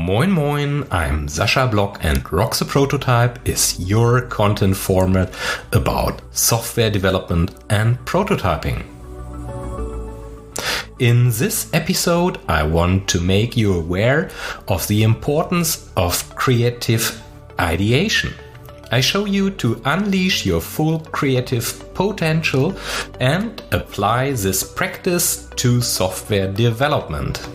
Moin Moin, I'm Sascha Block and Rock the Prototype is your content format about software development and prototyping. In this episode, I want to make you aware of the importance of creative ideation. I show you to unleash your full creative potential and apply this practice to software development.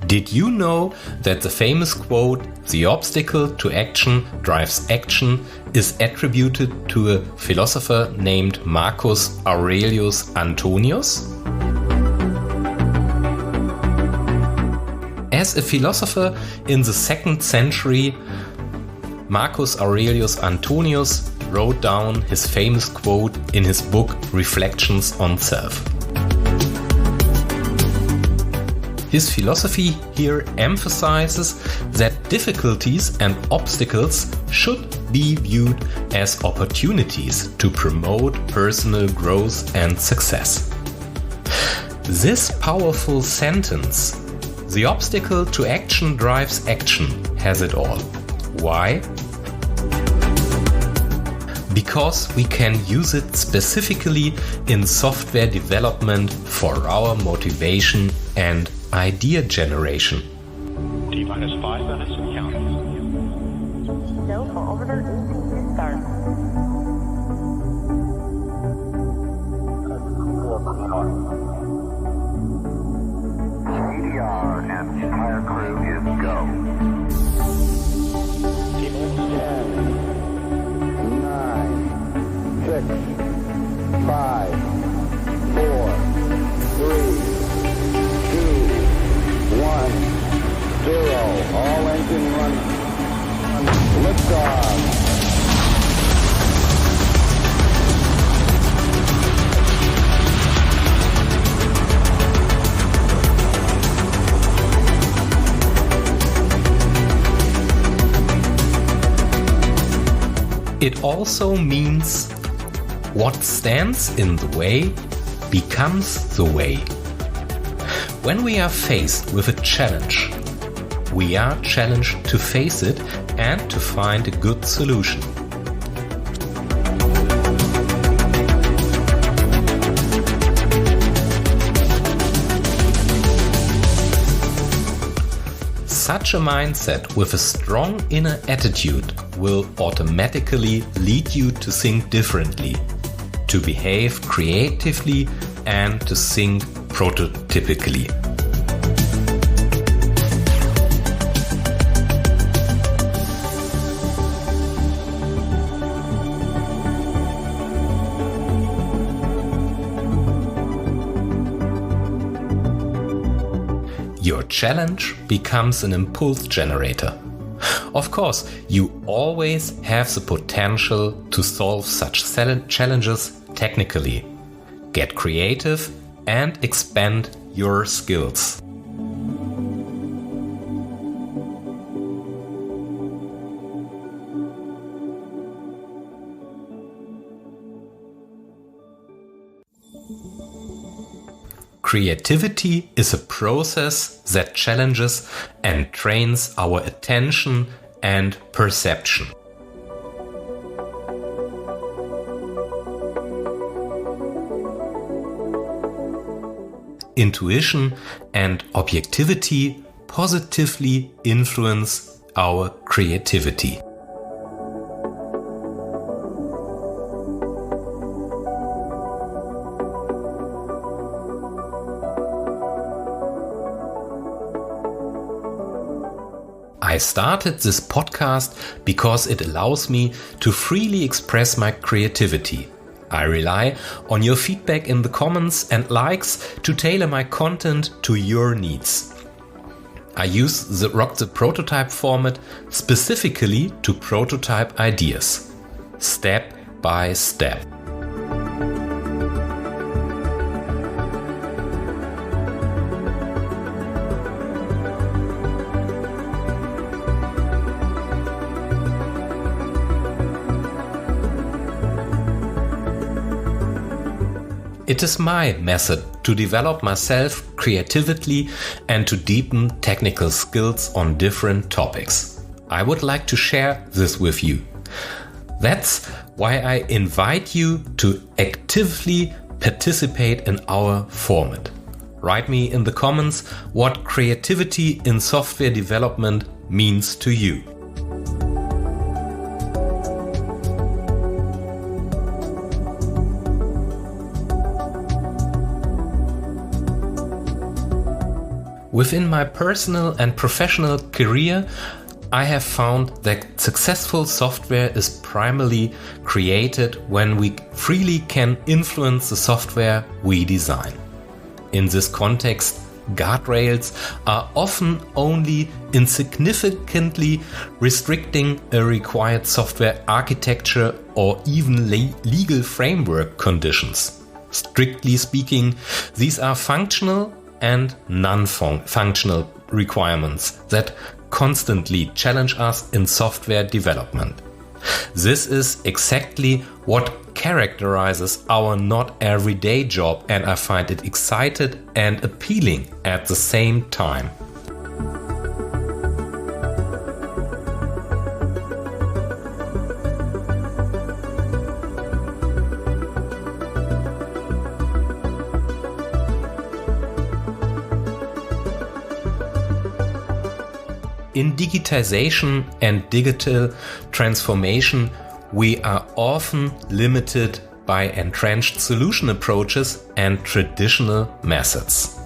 Did you know that the famous quote, "The obstacle to action drives action," is attributed to a philosopher named Marcus Aurelius Antonius? As a philosopher in the 2nd century, Marcus Aurelius Antonius wrote down his famous quote in his book Reflections on Self. His philosophy here emphasizes that difficulties and obstacles should be viewed as opportunities to promote personal growth and success. This powerful sentence, "The obstacle to action drives action," has it all. Why? Because we can use it specifically in software development for our motivation and idea generation. T-5 minutes and counting. Go for orbiter EC start. CDR and entire crew is go. T-10, 9, 6, 5, 4, 3, 2, 1, 0. All engine run. Liftoff. It also means what stands in the way becomes the way. When we are faced with a challenge, we are challenged to face it and to find a good solution. Such a mindset with a strong inner attitude will automatically lead you to think differently, to behave creatively, and to think prototypically. Your challenge becomes an impulse generator. Of course, you always have the potential to solve such challenges technically. Get creative and expand your skills. Creativity is a process that challenges and trains our attention and perception. Intuition and objectivity positively influence our creativity. I started this podcast because it allows me to freely express my creativity. I rely on your feedback in the comments and likes to tailor my content to your needs. I use the Rock the Prototype format specifically to prototype ideas, step by step. It is my method to develop myself creatively and to deepen technical skills on different topics. I would like to share this with you. That's why I invite you to actively participate in our format. Write me in the comments what creativity in software development means to you. Within my personal and professional career, I have found that successful software is primarily created when we freely can influence the software we design. In this context, guardrails are often only insignificantly restricting a required software architecture or even legal framework conditions. Strictly speaking, these are functional and non-functional requirements that constantly challenge us in software development. This is exactly what characterizes our not everyday job, and I find it exciting and appealing at the same time. In digitization and digital transformation, we are often limited by entrenched solution approaches and traditional methods.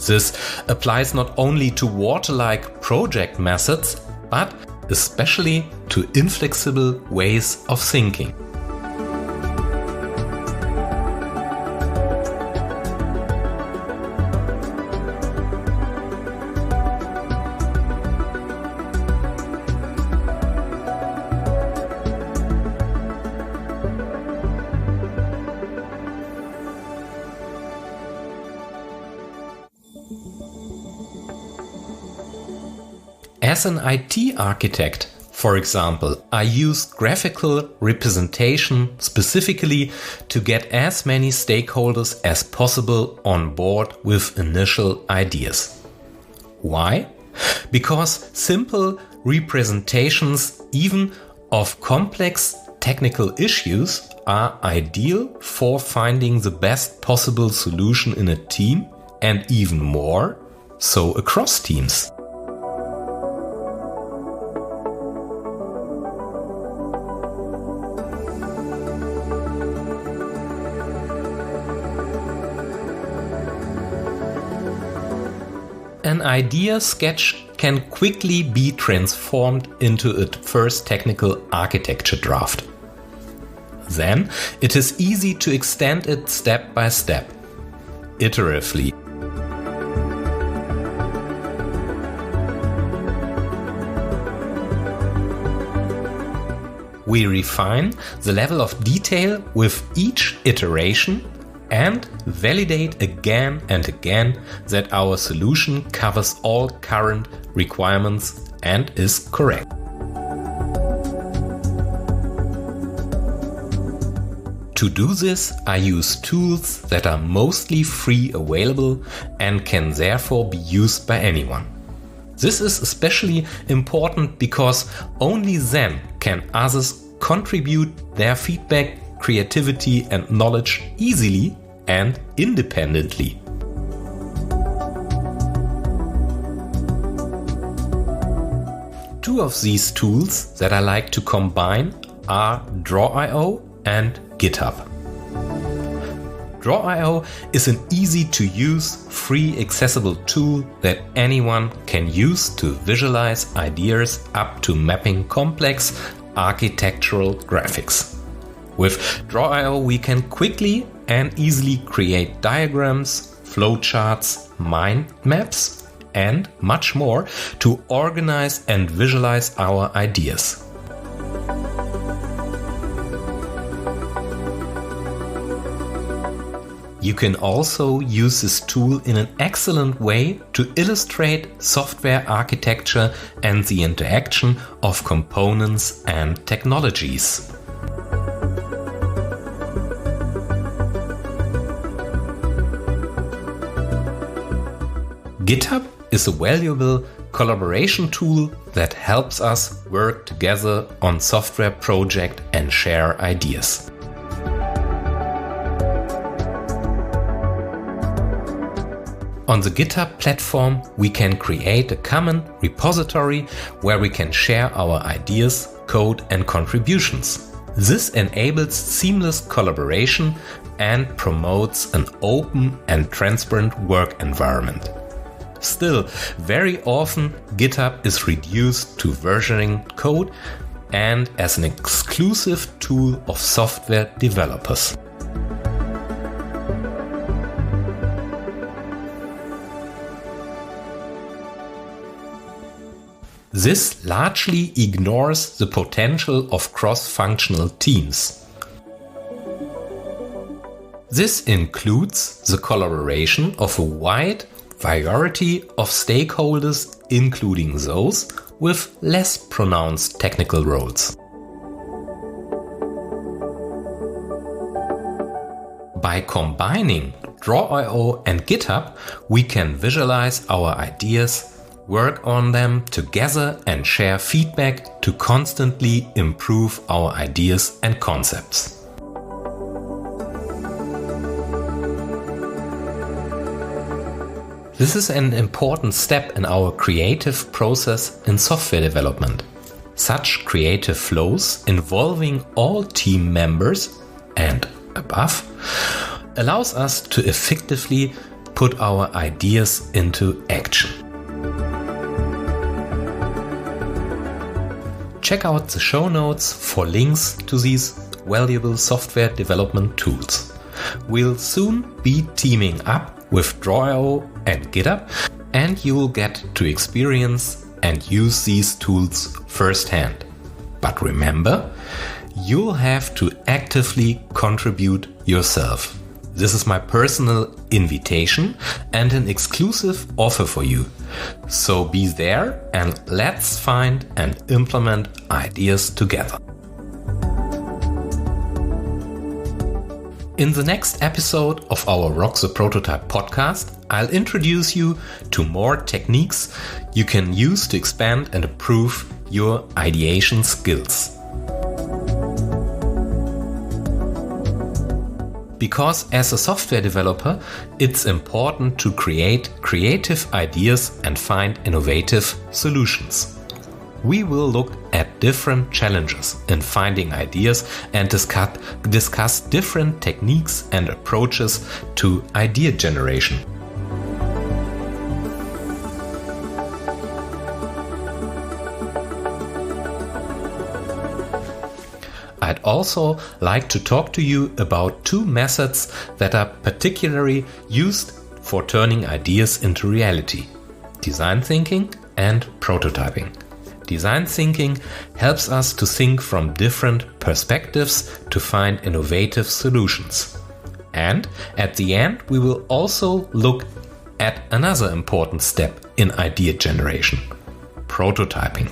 This applies not only to water-like project methods, but especially to inflexible ways of thinking. As an IT architect, for example, I use graphical representation specifically to get as many stakeholders as possible on board with initial ideas. Why? Because simple representations, even of complex technical issues, are ideal for finding the best possible solution in a team, and even more so across teams. An idea sketch can quickly be transformed into a first technical architecture draft. Then it is easy to extend it step by step, iteratively. We refine the level of detail with each iteration and validate again and again that our solution covers all current requirements and is correct. To do this, I use tools that are mostly free available and can therefore be used by anyone. This is especially important because only then can others contribute their feedback, creativity and knowledge easily and independently. Two of these tools that I like to combine are Draw.io and GitHub. Draw.io is an easy-to-use, free accessible tool that anyone can use to visualize ideas up to mapping complex architectural graphics. With Draw.io, we can quickly and easily create diagrams, flowcharts, mind maps, and much more to organize and visualize our ideas. You can also use this tool in an excellent way to illustrate software architecture and the interaction of components and technologies. GitHub is a valuable collaboration tool that helps us work together on software projects and share ideas. On the GitHub platform, we can create a common repository where we can share our ideas, code, and contributions. This enables seamless collaboration and promotes an open and transparent work environment. Still, very often GitHub is reduced to versioning code and as an exclusive tool of software developers. This largely ignores the potential of cross-functional teams. This includes the collaboration of a wide variety of stakeholders, including those with less pronounced technical roles. By combining Draw.io and GitHub, we can visualize our ideas, work on them together, and share feedback to constantly improve our ideas and concepts. This is an important step in our creative process in software development. Such creative flows involving all team members and above allows us to effectively put our ideas into action. Check out the show notes for links to these valuable software development tools. We'll soon be teaming up with Draw.io and GitHub, and you will get to experience and use these tools firsthand. But remember, you'll have to actively contribute yourself. This is my personal invitation and an exclusive offer for you. So be there and let's find and implement ideas together. In the next episode of our Rock the Prototype podcast, I'll introduce you to more techniques you can use to expand and improve your ideation skills. Because as a software developer, it's important to create creative ideas and find innovative solutions. We will look at different challenges in finding ideas and discuss different techniques and approaches to idea generation. I'd also like to talk to you about two methods that are particularly used for turning ideas into reality: design thinking and prototyping. Design thinking helps us to think from different perspectives to find innovative solutions. And at the end, we will also look at another important step in idea generation: prototyping.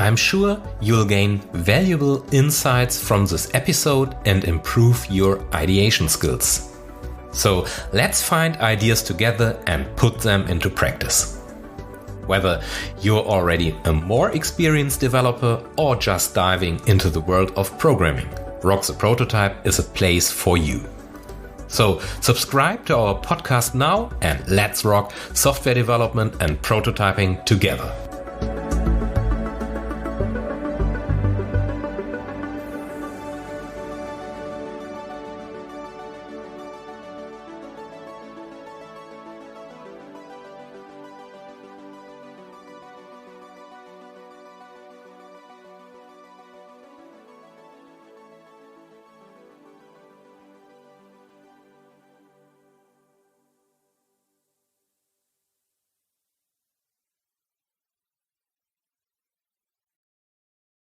I'm sure you'll gain valuable insights from this episode and improve your ideation skills. So let's find ideas together and put them into practice. Whether you're already a more experienced developer or just diving into the world of programming, Rock the Prototype is a place for you. So subscribe to our podcast now and let's rock software development and prototyping together.